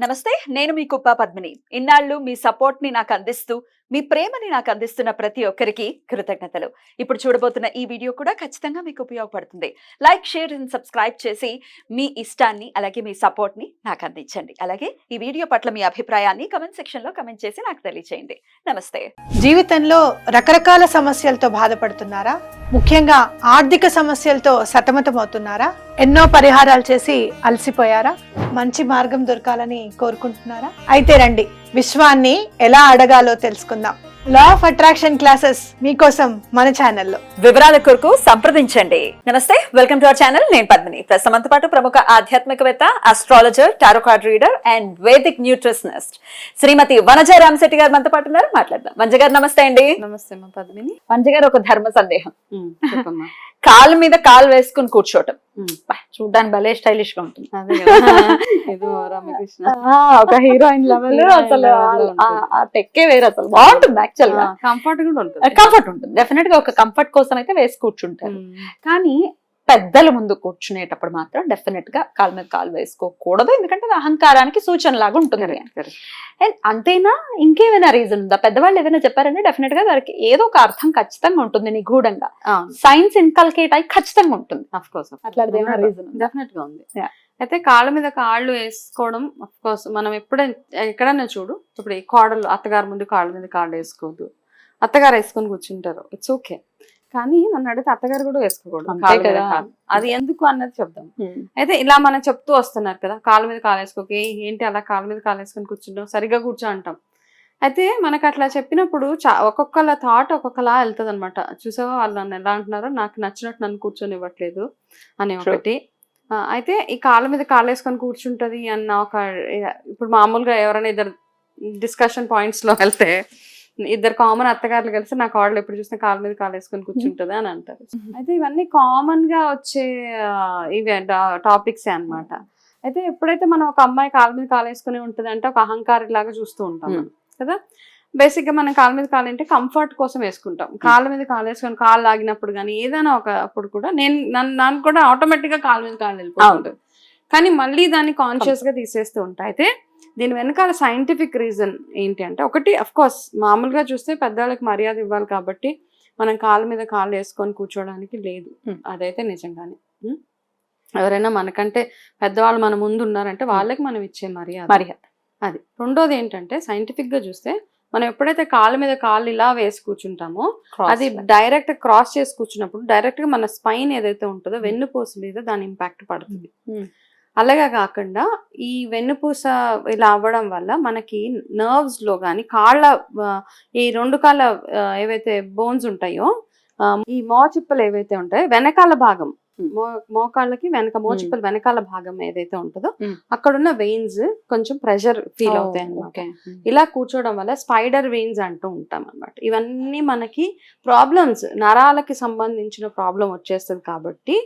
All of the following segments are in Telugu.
నమస్తే, నేను మీ కుప్ప పద్మిని. ఇన్నాళ్ళు మీ సపోర్ట్ ని నాకు అందిస్తూ, మీ ప్రేమని నాకు అందిస్తున్న ప్రతి ఒక్కరికి కృతజ్ఞతలు. ఇప్పుడు చూడబోతున్న ఈ వీడియో కూడా ఖచ్చితంగా మీకు ఉపయోగపడుతుంది. లైక్, షేర్ అండ్ సబ్స్క్రైబ్ చేసి మీ ఇష్టాన్ని అలాగే మీ సపోర్ట్ ని నాకు అందించండి. అలాగే ఈ వీడియో పట్ల మీ అభిప్రాయాన్ని కమెంట్ సెక్షన్ లో కమెంట్ చేసి నాకు తెలియజేయండి. నమస్తే. జీవితంలో రకరకాల సమస్యలతో బాధపడుతున్నారా? ముఖ్యంగా ఆర్థిక సమస్యలతో సతమతమవుతున్నారా? ఎన్నో పరిహారాలు చేసి అలసిపోయారా? మంచి మార్గం దొరకాలని కోరుకుంటున్నారా? అయితే రండి, విశ్వాన్ని ఎలా అడగాలో తెలుసుకుందాం. లా ఆఫ్ అట్రాక్షన్ క్లాసెస్ మీకోసం మన ఛానల్లో. వివరాల కొరకు సంప్రదించండి. నమస్తే, వెల్కమ్ టు అవర్ ఛానల్. నేను పద్మిని. ప్రస్తుతంతో పాటు ప్రముఖ ఆధ్యాత్మికవేత్త, astrologer, tarot card reader and Vedic nutritionist Srimati Vanaja Ramasetti garu మనతో పాటు ఉన్నారు. మాట్లాడదాం. వంజ గారు నమస్తే అండి. నమస్తే మా పద్మిని. వంజ గారు, ఒక ధర్మ సందేహం. చెప్పమ్మా. కాలు మీద కాలు వేసుకుని కూర్చోవటం చూడ్డానికి భలే స్టైలిష్ గా ఉంటుంది. రామకృష్ణ ఒక హీరోయిన్ లెవెల్ అసలు ఆ టెక్కే వేరు. అసలు బాగుంటుంది. యాక్చువల్ గా కంఫర్ట్ కూడా ఉంటుంది. కంఫర్ట్ ఉంటుంది. డెఫినెట్ గా ఒక కంఫర్ట్ కోసం అయితే వేసి కూర్చుంటారు. కానీ పెద్దల ముందు కూర్చునేటప్పుడు మాత్రం డెఫినెట్ గా కాలు మీద కాలు వేసుకోకూడదు. ఎందుకంటే అది అహంకారానికి సూచన లాగా ఉంటుంది. అండ్ అంతేనా, ఇంకేమైనా రీజన్ ఉందా? పెద్దవాళ్ళు ఏదైనా చెప్పారంటే డెఫినెట్ గా దానికి ఏదో ఒక అర్థం ఖచ్చితంగా ఉంటుంది. నిగూఢంగా సైన్స్ ఇన్కల్కేట్ అయి ఖచ్చితంగా ఉంటుంది. అట్లాంటిది ఏమైనా రీజన్ డెఫినెట్ గా ఉంది. అయితే కాళ్ళ మీద కాళ్ళు వేసుకోవడం అఫ్ కోర్స్ మనం ఎక్కడైనా చూడు, ఇప్పుడు ఈ కోడలు అత్తగారు ముందు కాళ్ళ మీద కాళ్ళు వేసుకోవద్దు. అత్తగారు వేసుకొని కూర్చుంటారు, ఇట్స్ ఓకే. కానీ నన్ను అడిగితే అత్తగారు కూడా వేసుకోకూడదు. అది ఎందుకు అన్నది చెప్దాం. అయితే ఇలా మనం చెప్తూ వస్తున్నారు కదా, కాళ్ళ మీద కాలు వేసుకోక ఏంటి అలా కాళ్ళ మీద కాలు వేసుకొని కూర్చుంటాం, సరిగ్గా కూర్చో అంటాం. అయితే మనకు అట్లా చెప్పినప్పుడు ఒక్కొక్కళ్ళ థాట్ ఒక్కొక్కలా వెళ్తుంది అనమాట. చూసావా వాళ్ళు నన్ను ఎలా అంటున్నారో, నాకు నచ్చినట్టు నన్ను కూర్చొని ఇవ్వట్లేదు అని ఒకటి. అయితే ఈ కాళ్ళ మీద కాళ్ళు వేసుకొని కూర్చుంటది అన్న ఒక, ఇప్పుడు మామూలుగా ఎవరైనా ఇద్దరు డిస్కషన్ పాయింట్స్ లో వెళ్తే, ఇద్దరు కామన్ అత్తగారులు కలిసి నా కాళ్ళు ఎప్పుడు చూసినా కాళ్ళ మీద కాలు వేసుకొని కూర్చుంటది అని అంటారు. అయితే ఇవన్నీ కామన్ గా వచ్చే ఇవి టాపిక్స్ అన్నమాట. అయితే ఎప్పుడైతే మనం ఒక అమ్మాయి కాళ్ళ మీద కాలు వేసుకుని ఉంటది అంటే ఒక అహంకారి లాగా చూస్తూ ఉంటాం కదా. బేసిక్ గా మనం కాళ్ళ మీద కాలు అంటే కంఫర్ట్ కోసం వేసుకుంటాం. కాళ్ళ మీద కాలు వేసుకొని కాళ్ళు లాగినప్పుడు కానీ ఏదైనా ఒక అప్పుడు కూడా నాకు కూడా ఆటోమేటిక్ గా కాళ్ళ మీద కాళ్ళు వెళ్ళిపోతుంది. కానీ మళ్ళీ దాన్ని కాన్షియస్ గా తీసేస్తూ ఉంటాయి. అయితే దీని వెనకాల సైంటిఫిక్ రీజన్ ఏంటి అంటే, ఒకటి అఫ్ కోర్స్ మామూలుగా చూస్తే పెద్దవాళ్ళకి మర్యాద ఇవ్వాలి కాబట్టి మనం కాళ్ళ మీద కాళ్ళు వేసుకొని కూర్చోడానికి లేదు, అదైతే నిజంగానే. ఎవరైనా మనకంటే పెద్దవాళ్ళు మన ముందు ఉన్నారంటే వాళ్ళకి మనం ఇచ్చే మర్యాద అది. రెండోది ఏంటంటే, సైంటిఫిక్ గా చూస్తే మనం ఎప్పుడైతే కాళ్ళ మీద కాళ్ళు ఇలా వేసి కూర్చుంటామో, అది డైరెక్ట్ క్రాస్ చేసి కూర్చున్నప్పుడు డైరెక్ట్ గా మన స్పైన్ ఏదైతే ఉంటుందో వెన్నుపూస మీద దాని ఇంపాక్ట్ పడుతుంది. అలాగే కాకుండా ఈ వెన్నుపూస ఇలా అవ్వడం వల్ల మనకి నర్వ్స్ లో కానీ కాళ్ళ ఈ రెండు కాళ్ళ ఏవైతే బోన్స్ ఉంటాయో, ఈ మోచిప్పలు ఏవైతే ఉంటాయో వెనకాల భాగం, మోకాళ్ళకి మోచిప్పలు వెనకాల భాగం ఏదైతే ఉంటుందో అక్కడున్న వెయిన్స్ కొంచెం ప్రెషర్ ఫీల్ అవుతాయి అన్నమాట. ఇలా కూర్చోవడం వల్ల స్పైడర్ వెయిన్స్ అంటూ ఉంటాం అన్నమాట. ఇవన్నీ మనకి ప్రాబ్లమ్స్, నరాలకి సంబంధించిన ప్రాబ్లం వచ్చేస్తుంది కాబట్టి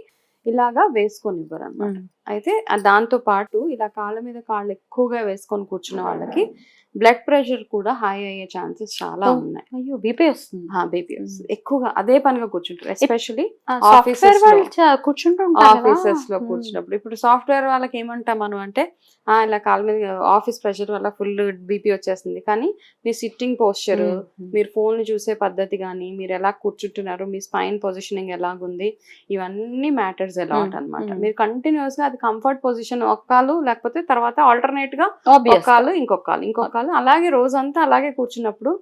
ఇలాగా వేసుకొని ఇవ్వరు అన్నమాట. అయితే దాంతో పాటు ఇలా కాళ్ళ మీద కాళ్ళు ఎక్కువగా వేసుకొని కూర్చున్న వాళ్ళకి బ్లడ్ ప్రెషర్ కూడా హై అయ్యే ఛాన్సెస్ చాలా ఉన్నాయి. అయ్యో, బీపీ వస్తుంది. బీపీ వస్తుంది. ఎక్కువగా అదే పనిగా కూర్చుంటారు, ఎస్పెషల్లీ ఆఫీసెస్ లో కూర్చున్నప్పుడు. ఇప్పుడు సాఫ్ట్వేర్ వాళ్ళకి ఏమంటాం మనం అంటే, ఇలా కాళ్ళ మీద ఆఫీస్ ప్రెషర్ వల్ల ఫుల్ బీపీ వచ్చేస్తుంది. కానీ మీ సిట్టింగ్ పోస్చర్, మీరు ఫోన్ చూసే పద్ధతి కానీ, మీరు ఎలా కూర్చుంటున్నారు, మీ స్పైన్ పొజిషనింగ్ ఎలాగుంది, ఇవన్నీ మ్యాటర్స్ ఎలా ఉంటాయి అనమాట. మీరు కంటిన్యూస్ గా అది కంఫర్ట్ పొజిషన్ ఒక కాలు, లేకపోతే తర్వాత ఆల్టర్నేట్ గా ఒక కాలు ఇంకొక కాలు అలాగే రోజంతా అలాగే కూర్చున్నప్పుడు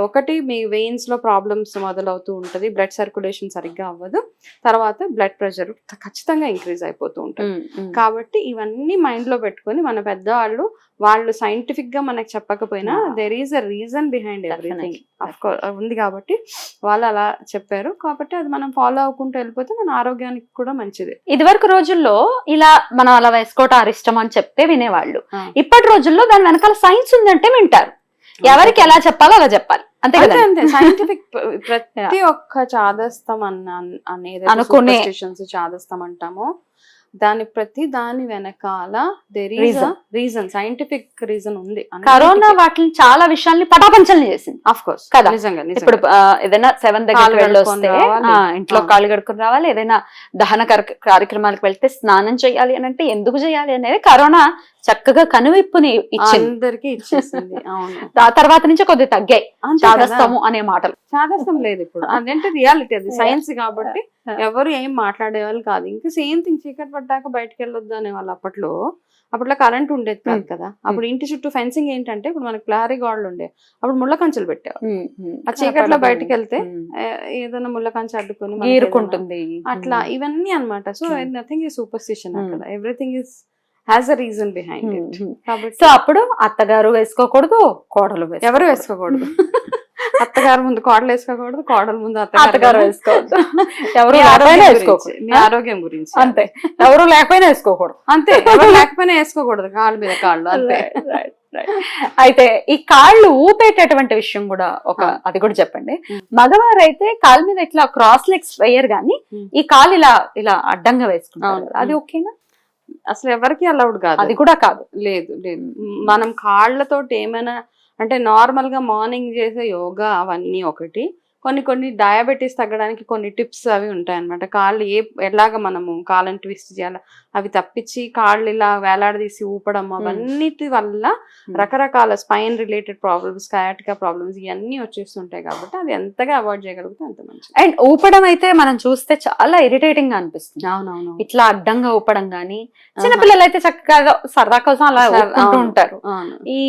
ఒకటి మీ వెయిన్స్ లో ప్రాబ్లమ్స్ మొదలవుతూ ఉంటది, బ్లడ్ సర్క్యులేషన్ సరిగ్గా అవ్వదు, తర్వాత బ్లడ్ ప్రెషర్ ఖచ్చితంగా ఇంక్రీజ్ అయిపోతూ ఉంటుంది. కాబట్టి ఇవన్నీ మైండ్ లో పెట్టుకొని మన పెద్దవాళ్ళు, వాళ్ళు సైంటిఫిక్ గా మనకు చెప్పకపోయినా there is a reason behind everything ఉంది కాబట్టి వాళ్ళు అలా చెప్పారు. కాబట్టి అది మనం ఫాలో అవ్వకుంటూ వెళ్ళిపోతే మన ఆరోగ్యానికి కూడా మంచిది. ఇదివరకు రోజుల్లో ఇలా మనం అలా వేసుకోవటం అరిష్టం అని చెప్తే వినేవాళ్ళు. ఇప్పటి రోజుల్లో దాని వెనకాల సైన్స్ ఉందంటే వింటారు. ఎవరికి ఎలా చెప్పాలో అలా చెప్పాలి, అంతే కదా. అంతే సైంటిఫిక్. ప్రతి ఒక్క చాదస్తం అనేది అనుకునే చాదస్తం అంటామో, దాని వెనకాల రీజన్, సైంటిఫిక్ రీజన్ ఉంది. కరోనా వాటిని చాలా విషయాల్ని పటాపంచల్ని చేసింది. ఆఫ్ కోర్స్ కదా. ఇప్పుడు ఏదైనా 7 దగ్గరికి వెళ్ళొస్తే ఇంట్లో కాళ్ళు కడుక్కుని రావాలి, ఏదైనా దహన కార్యక్రమాలకు వెళ్తే స్నానం చేయాలి అని అంటే ఎందుకు చేయాలి అనేది కరోనా చక్కగా కనువిప్పుని ఇచ్చింది. అందరికి ఇచ్చేసింది. అవును, ఆ తర్వాత నుంచి కొద్దిగా తగ్గాయి అంతే కదా. చాదస్తము అనే మాటలు. చాదస్తం లేదు ఇప్పుడు, అదంటే రియాలిటీ, అది సైన్స్ కాబట్టి ఎవరు ఏం మాట్లాడేవాళ్ళు కాదు. ఇంకా సేమ్ థింగ్, చీకటి పడ్డాక బయటకు వెళ్ళొద్దు అనేవాళ్ళు అప్పట్లో కరెంట్ ఉండేది కాదు కదా. అప్పుడు ఇంటి చుట్టూ ఫెన్సింగ్ ఏంటంటే, ఇప్పుడు మనకి ప్రహరీ గోడలు ఉండే, అప్పుడు ముళ్ళ కంచెలు పెట్టేవారు. ఆ చీకట్లో బయటకు వెళ్తే ఏదైనా ముళ్ళ కంచె అడ్డుకొని మనకి ఏదైనా గీరుకుంటుంది అట్లా ఇవన్నీ అన్నమాట. సో నథింగ్ ఈజ్ సూపర్స్టిషన్ అక్కడ, everything is has a reason behind it. కాబట్టి సో అప్పుడు అత్తగారు వేసుకోకూడదు, కోడలు ఎవరు వేసుకోకూడదు. అత్తగారు ముందు కోడలు వేసుకోకూడదు, కోడలు ముందు అత్తగారు అత్తగారు వేసుకోవద్దు. ఎవరు మీ లేకపోయినా ఆరోగ్యం వేసుకోకూడదు. గురించి, మీ ఆరోగ్యం గురించి అంతే, ఎవరు లేకపోయినా వేసుకోకూడదు. అంతే, ఎవరు లేకపోయినా వేసుకోకూడదు, కాళ్ళ మీద కాళ్ళు అంతే. అయితే ఈ కాళ్ళు ఊపేటటువంటి విషయం కూడా అది కూడా చెప్పండి. మగవారు అయితే కాళ్ళ మీద ఇట్లా క్రాస్ లెగ్స్ వేయరు గానీ ఈ కాళ్ళు ఇలా ఇలా అడ్డంగా వేసుకుంటారు, అది ఓకేనా? అసలు ఎవరికి అలౌడ్ కాదు, అది కూడా కాదు. లేదు లేదు. మనం కాళ్ళతోటి ఏమైనా అంటే నార్మల్ గా మార్నింగ్ చేసే యోగా అవన్నీ ఒకటి, కొన్ని డయాబెటీస్ తగ్గడానికి కొన్ని టిప్స్ అవి ఉంటాయి అనమాట. కాళ్ళు ఎలాగ మనము కాళ్ళని ట్విస్ట్ చేయాలి అవి తప్పించి, కాళ్ళు ఇలా వేలాడదీసి ఊపడం అవన్నిటి వల్ల రకరకాల spine related problems, sciatica problems ఇవన్నీ వచ్చేస్తుంటాయి. కాబట్టి అది ఎంతగా అవాయిడ్ చేయగలిగితే అంత మంచిది. అండ్ ఊపడం అయితే మనం చూస్తే చాలా ఇరిటేటింగ్ గా అనిపిస్తుంది. అవునవును, ఇట్లా అడ్డంగా ఊపడం గానీ, చిన్నపిల్లలు అయితే చక్కగా సరదా కోసం అలా ఊపుకుంటూ ఉంటారు. ఈ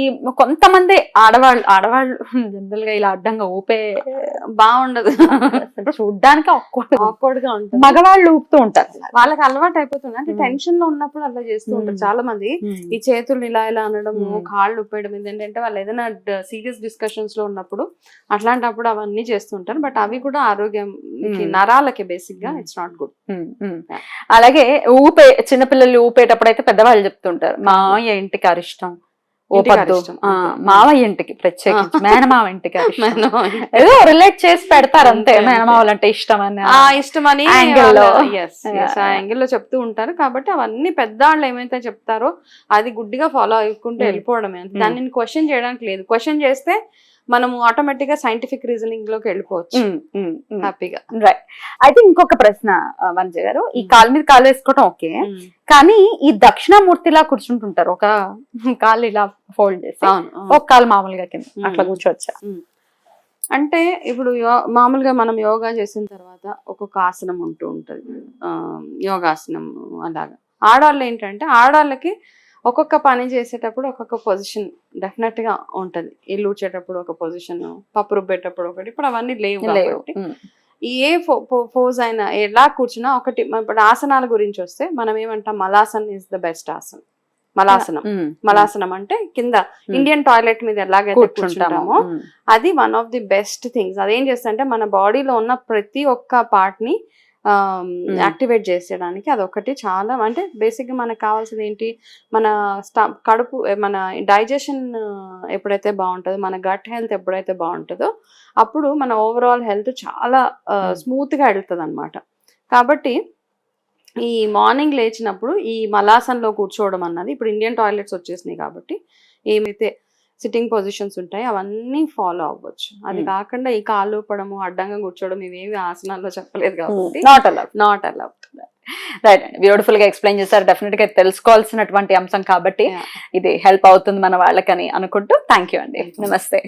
కొంతమంది ఆడవాళ్ళు జనరల్ గా ఇలా అడ్డంగా ఊపే బాగుండదు, చూడ్డానికి ఆక్వర్డ్ గా ఉంటుంది. మగవాళ్ళు ఊపుతూ ఉంటారు, వాళ్ళకి అలవాటు అయిపోతుంది. అంటే టెన్షన్ లో ఉన్నప్పుడు అలా చేస్తూ ఉంటారు చాలా మంది. ఈ చేతులు ఇలా ఇలా అనడము, కాళ్ళు ఊపేయడం, ఏంటంటే వాళ్ళు ఏదైనా సీరియస్ డిస్కషన్స్ లో ఉన్నప్పుడు అట్లాంటప్పుడు అవన్నీ చేస్తుంటారు. బట్ అవి కూడా ఆరోగ్యం నరాలకి బేసిక్ గా ఇట్స్ నాట్ గుడ్. అలాగే చిన్నపిల్లలు ఊపేటప్పుడు అయితే పెద్దవాళ్ళు చెప్తుంటారు, మావయ్య ఇంటికి అరిష్టం ఊపద్దు, మావయ్య ఇంటికి ప్రత్యేకించి మేనమావ ఇంటికి ఏదో రిలేట్ చేసి పెడతారు అంతే. మేనమావలు అంటే ఇష్టం అని ఆ యాంగిల్ లో చెప్తూ ఉంటారు. కాబట్టి అవన్నీ పెద్దవాళ్ళు ఏమైతే చెప్తారో అది గుడ్డిగా ఫాలో అయ్యుకుంటూ వెళ్ళిపోవడమే. దాన్ని క్వశ్చన్ చేయడానికి లేదు. క్వశ్చన్ చేస్తే మనము ఆటోమేటిక్ గా సైంటిఫిక్ రీజనింగ్ లోకి వెళ్ళిపోవచ్చు హ్యాపీగా. రైట్. అయితే ఇంకొక ప్రశ్న వంజ గారు, ఈ కాలు మీద కాలు వేసుకోవటం ఓకే, కానీ ఈ దక్షిణామూర్తిలా కూర్చుంటుంటారు, ఒక కాలు ఇలా ఫోల్డ్ చేసి ఒక కాలు మామూలుగా కింద అట్లా కూర్చోవచ్చా? అంటే ఇప్పుడు మామూలుగా మనం యోగా చేసిన తర్వాత ఒక్కొక్క ఆసనం ఉంటూ ఉంటది, యోగాసనం అలాగా. ఆడవాళ్ళు ఏంటంటే ఆడవాళ్ళకి ఒక్కొక్క పని చేసేటప్పుడు ఒక్కొక్క పొజిషన్ డెఫినెట్ గా ఉంటది. ఇల్లు ఊడ్చేటప్పుడు ఒక పొజిషన్, పప్పు రుబ్బేటప్పుడు ఒకటి. ఇప్పుడు అవన్నీ లేవు కాబట్టి ఏ పోజ్ అయినా ఎలా కూర్చున్నా ఒకటి. ఇప్పుడు ఆసనాల గురించి వస్తే మనం ఏమంటాం, మలాసన్ ఇస్ ద బెస్ట్ ఆసనం. మలాసనం అంటే కింద ఇండియన్ టాయిలెట్ మీద ఎలాగైతే కూర్చుంటామో అది one of the best things. అదేం చేస్తుంటే మన బాడీలో ఉన్న ప్రతి ఒక్క పార్ట్ ని యాక్టివేట్ చేసేయడానికి అదొకటి చాలా. అంటే బేసిక్ గా మనకు కావాల్సింది ఏంటి, మన కడుపు, మన డైజెషన్ ఎప్పుడైతే బాగుంటుందో, మన గట్ హెల్త్ ఎప్పుడైతే బాగుంటుందో అప్పుడు మన ఓవరాల్ హెల్త్ చాలా స్మూత్ గా వెళ్తుంది అనమాట. కాబట్టి ఈ మార్నింగ్ లేచినప్పుడు ఈ మలాసన్లో కూర్చోవడం అన్నది, ఇప్పుడు ఇండియన్ టాయిలెట్స్ వచ్చేసినాయి కాబట్టి ఏమైతే సిట్టింగ్ పొజిషన్స్ ఉంటాయి అవన్నీ ఫాలో అవ్వచ్చు. అది కాకుండా ఈ కాళ్ళు ఊపడము, అడ్డంగా కూర్చోవడం ఇవేవి ఆసనాల్లో చెప్పలేదు కాబట్టి నాట్ అలౌడ్. రైట్ అండి, బ్యూటిఫుల్ గా ఎక్స్ప్లెయిన్ చేశారు. డెఫినెట్ గా తెలుసుకోవాల్సినటువంటి అంశం కాబట్టి ఇది హెల్ప్ అవుతుంది మన వాళ్ళకని అనుకుంటూ థ్యాంక్ యూ అండి. నమస్తే.